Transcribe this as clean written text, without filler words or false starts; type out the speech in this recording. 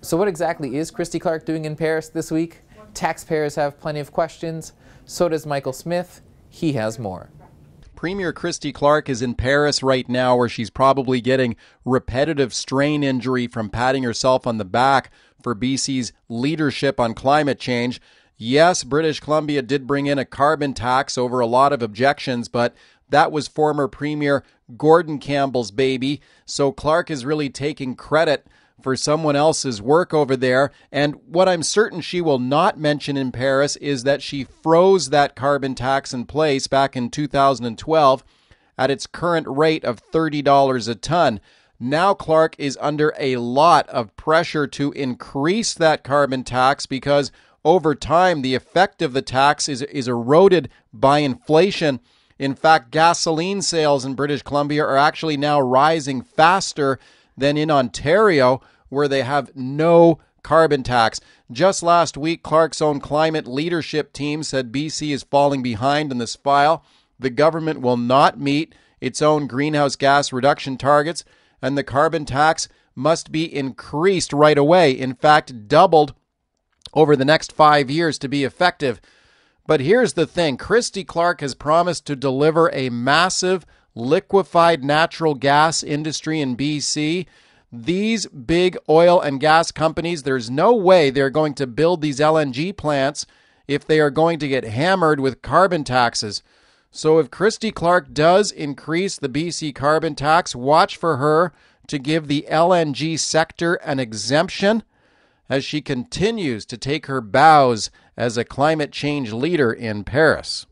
So what exactly is Christy Clark doing in Paris this week? Taxpayers have plenty of questions. So does Michael Smyth. He has more. Premier Christy Clark is in Paris right now, where she's probably getting repetitive strain injury from patting herself on the back for BC's leadership on climate change. Yes, British Columbia did bring in a carbon tax over a lot of objections, but that was former Premier Gordon Campbell's baby. So Clark is really taking credit for someone else's work over there. And what I'm certain she will not mention in Paris is that she froze that carbon tax in place back in 2012 at its current rate of $30 a ton. Now Clark is under a lot of pressure to increase that carbon tax because over time the effect of the tax is eroded by inflation. In fact, gasoline sales in British Columbia are actually now rising faster than in Ontario, where they have no carbon tax. Just last week, Clark's own climate leadership team said BC is falling behind in this file. The government will not meet its own greenhouse gas reduction targets, and the carbon tax must be increased right away. In fact, doubled over the next 5 years to be effective. But here's the thing. Christy Clark has promised to deliver a massive liquefied natural gas industry in BC. These big oil and gas companies, there's no way they're going to build these LNG plants if they are going to get hammered with carbon taxes. So if Christy Clark does increase the BC carbon tax, watch for her to give the LNG sector an exemption as she continues to take her bows as a climate change leader in Paris.